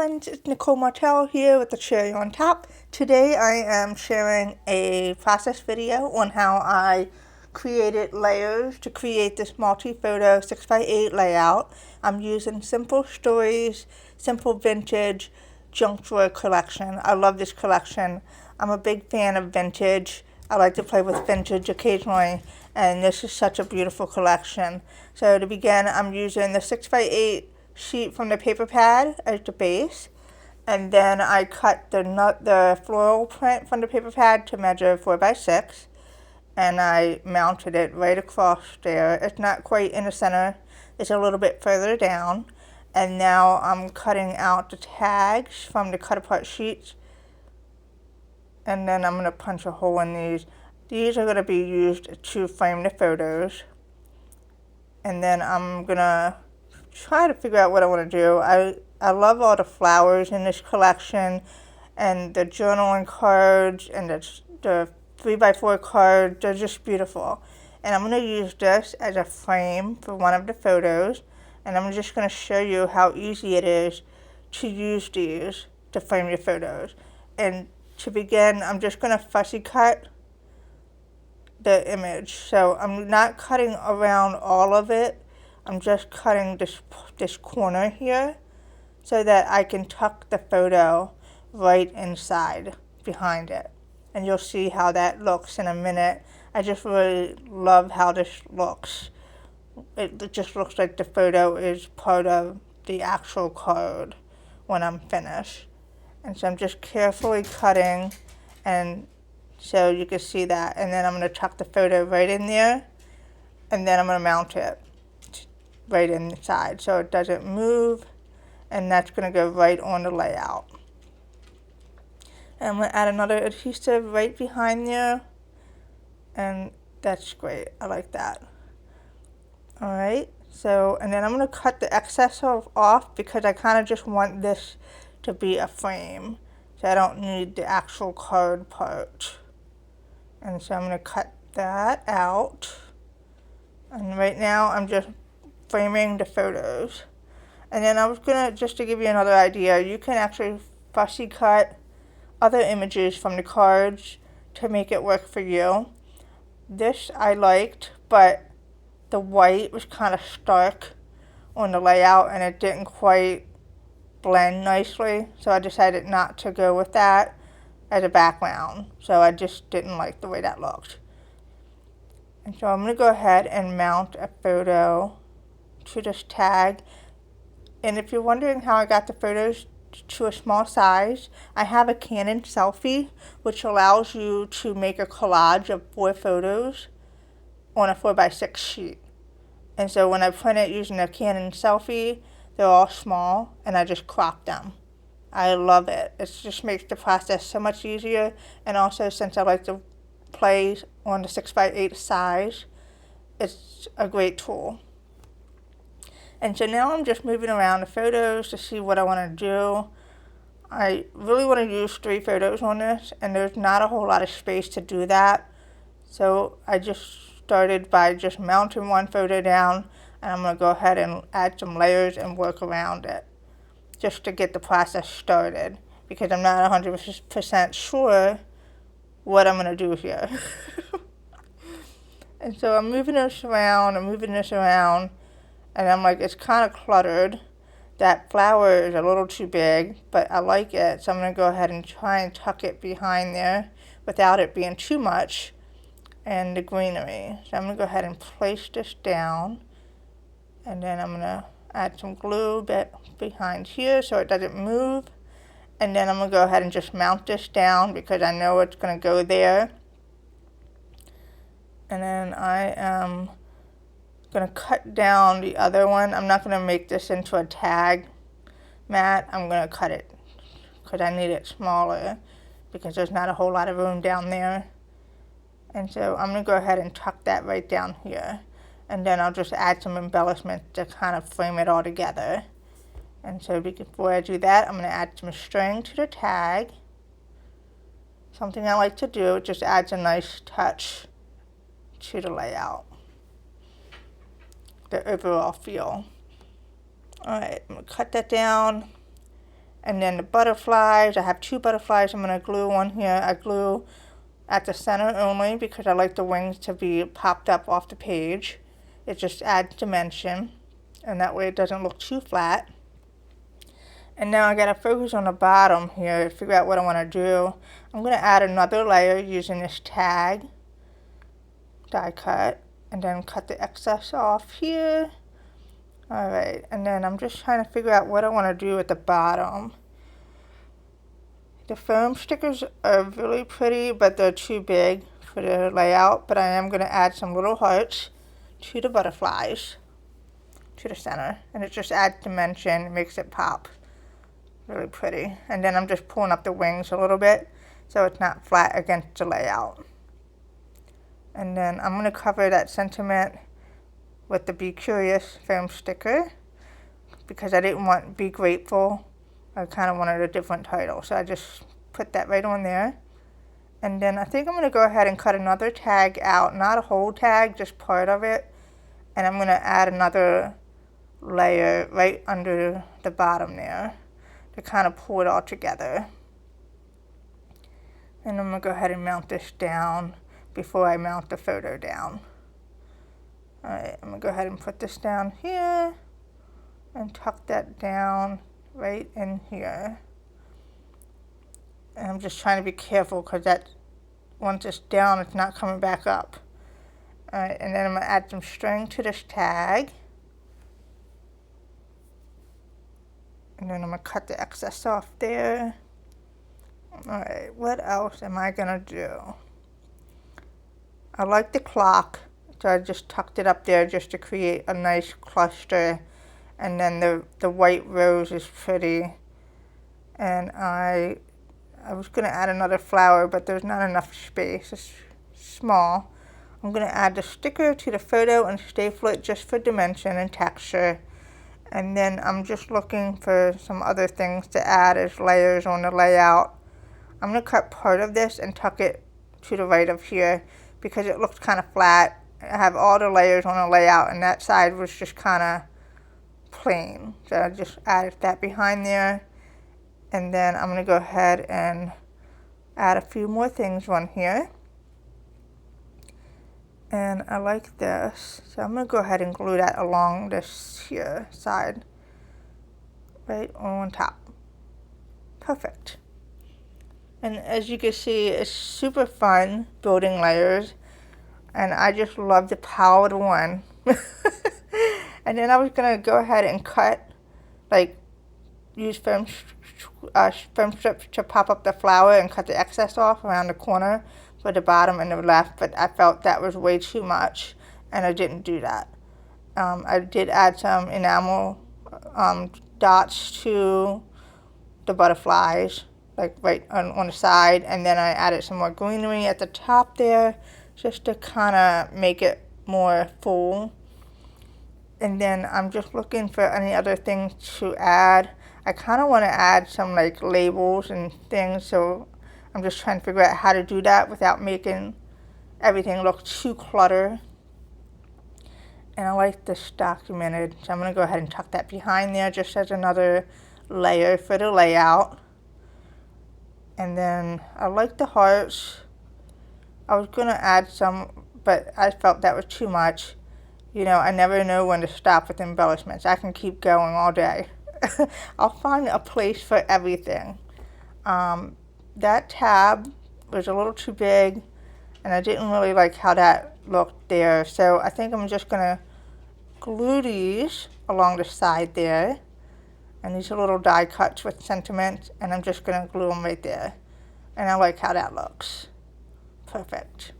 friends, it's Nicole Martell here with the cherry on top. Today I am sharing a process video on how I created layers to create this multi-photo 6x8 layout. I'm using Simple Stories, Simple Vintage, Junk Drawer collection. I love this collection. I'm a big fan of vintage. I like to play with vintage occasionally, and this is such a beautiful collection. So to begin, I'm using the 6x8 sheet from the paper pad as the base, and then I cut the floral print from the paper pad to measure 4x6, and I mounted it right across there. It's not quite in the center, it's a little bit further down. And now I'm cutting out the tags from the cut apart sheets, and then I'm going to punch a hole in these. These are going to be used to frame the photos, and then I'm going to try to figure out what I want to do. I love all the flowers in this collection, and the journaling cards, and the 3x4 cards. They're just beautiful. And I'm going to use this as a frame for one of the photos, and I'm just going to show you how easy it is to use these to frame your photos. And to begin, I'm just going to fussy cut the image. So I'm not cutting around all of it. I'm just cutting this corner here so that I can tuck the photo right inside behind it. And you'll see how that looks in a minute. I just really love how this looks. It just looks like the photo is part of the actual card when I'm finished. And so I'm just carefully cutting, and so you can see that. And then I'm going to tuck the photo right in there, and then I'm going to mount it right inside so it doesn't move, and that's going to go right on the layout. And I'm going to add another adhesive right behind there, and that's great. I like that. Alright, so, and then I'm going to cut the excess off because I kind of just want this to be a frame, so I don't need the actual card part. And so I'm going to cut that out, and right now I'm just framing the photos. And then I was going to, just to give you another idea, you can actually fussy cut other images from the cards to make it work for you. This I liked, but the white was kind of stark on the layout and it didn't quite blend nicely, so I decided not to go with that as a background. So I just didn't like the way that looked. And so I'm going to go ahead and mount a photo to this tag. And if you're wondering how I got the photos to a small size, I have a Canon selfie which allows you to make a collage of 4 photos on a 4x6 sheet. And so when I print it using a Canon selfie, they're all small, and I just crop them. I love it. It just makes the process so much easier, and also since I like to play on the 6x8 size, it's a great tool. And so now I'm just moving around the photos to see what I want to do. I really want to use 3 photos on this, and there's not a whole lot of space to do that. So I just started by just mounting one photo down, and I'm going to go ahead and add some layers and work around it just to get the process started, because I'm not 100% sure what I'm going to do here. And so I'm moving this around, and I'm like, it's kind of cluttered. That flower is a little too big, but I like it, so I'm going to go ahead and try and tuck it behind there without it being too much, and the greenery. So I'm going to go ahead and place this down, and then I'm going to add some glue behind here so it doesn't move, and then I'm going to go ahead and just mount this down because I know it's going to go there. And then I am going to cut down the other one. I'm not going to make this into a tag mat. I'm going to cut it because I need it smaller because there's not a whole lot of room down there. And so I'm going to go ahead and tuck that right down here. And then I'll just add some embellishment to kind of frame it all together. And so before I do that, I'm going to add some string to the tag. Something I like to do, it just adds a nice touch to the layout, the overall feel. Alright, I'm going to cut that down. And then the butterflies, I have 2 butterflies I'm going to glue on here. I glue at the center only because I like the wings to be popped up off the page. It just adds dimension, and that way it doesn't look too flat. And now I got to focus on the bottom here, figure out what I want to do. I'm going to add another layer using this tag, die cut, and then cut the excess off here. Alright, and then I'm just trying to figure out what I want to do at the bottom. The foam stickers are really pretty, but they're too big for the layout. But I am going to add some little hearts to the butterflies, to the center. And it just adds dimension, makes it pop. Really pretty. And then I'm just pulling up the wings a little bit so it's not flat against the layout. And then I'm going to cover that sentiment with the Be Curious foam sticker because I didn't want Be Grateful. I kind of wanted a different title, so I just put that right on there. And then I think I'm going to go ahead and cut another tag out, not a whole tag, just part of it. And I'm going to add another layer right under the bottom there to kind of pull it all together. And I'm going to go ahead and mount this down before I mount the photo down. Alright, I'm going to go ahead and put this down here and tuck that down right in here. And I'm just trying to be careful because that once it's down, it's not coming back up. Alright, and then I'm going to add some string to this tag. And then I'm going to cut the excess off there. Alright, what else am I going to do? I like the clock. So I just tucked it up there just to create a nice cluster. And then the white rose is pretty. And I was going to add another flower, but there's not enough space. It's small. I'm going to add the sticker to the photo and staple it just for dimension and texture. And then I'm just looking for some other things to add as layers on the layout. I'm going to cut part of this and tuck it to the right of here because it looks kind of flat. I have all the layers on the layout, and that side was just kind of plain. So I just added that behind there. And then I'm going to go ahead and add a few more things on here. And I like this. So I'm going to go ahead and glue that along this here side. Right on top. Perfect. And as you can see, it's super fun building layers. And I just love the power of the one. And then I was going to go ahead and cut, like, use foam strips to pop up the flower and cut the excess off around the corner for the bottom and the left. But I felt that was way too much, and I didn't do that. I did add some enamel dots to the butterflies, like right on the side. And then I added some more greenery at the top there, just to kind of make it more full. And then I'm just looking for any other things to add. I kind of want to add some like labels and things, so I'm just trying to figure out how to do that without making everything look too cluttered. And I like this documented, so I'm going to go ahead and tuck that behind there just as another layer for the layout. And then I like the hearts. I was going to add some, but I felt that was too much. You know, I never know when to stop with embellishments. I can keep going all day. I'll find a place for everything. That tab was a little too big, and I didn't really like how that looked there. So I think I'm just going to glue these along the side there. And these are little die cuts with sentiment, and I'm just going to glue them right there. And I like how that looks. Perfect.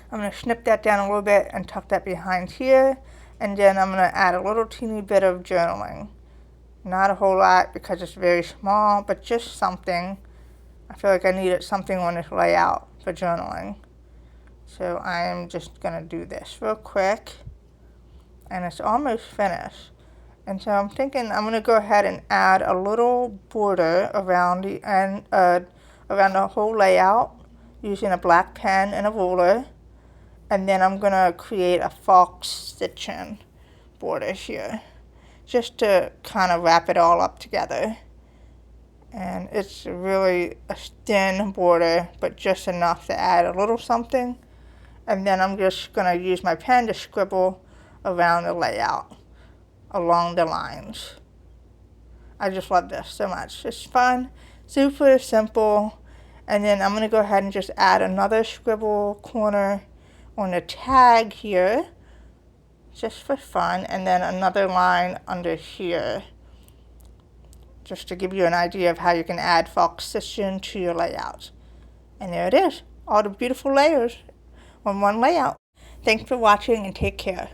I'm going to snip that down a little bit and tuck that behind here. And then I'm going to add a little teeny bit of journaling. Not a whole lot because it's very small, but just something. I feel like I needed something on this layout for journaling. So I am just going to do this real quick. And it's almost finished. And so I'm thinking I'm going to go ahead and add a little border around the end, around the whole layout using a black pen and a ruler. And then I'm going to create a fox stitching border here. just to kind of wrap it all up together. And it's really a thin border, but just enough to add a little something. And then I'm just going to use my pen to scribble around the layout, along the lines. I just love this so much. It's fun, super simple. And then I'm going to go ahead and just add another scribble corner on the tag here, just for fun, and then another line under here, just to give you an idea of how you can add foxation to your layout. And there it is, all the beautiful layers on one layout. Thanks for watching and take care.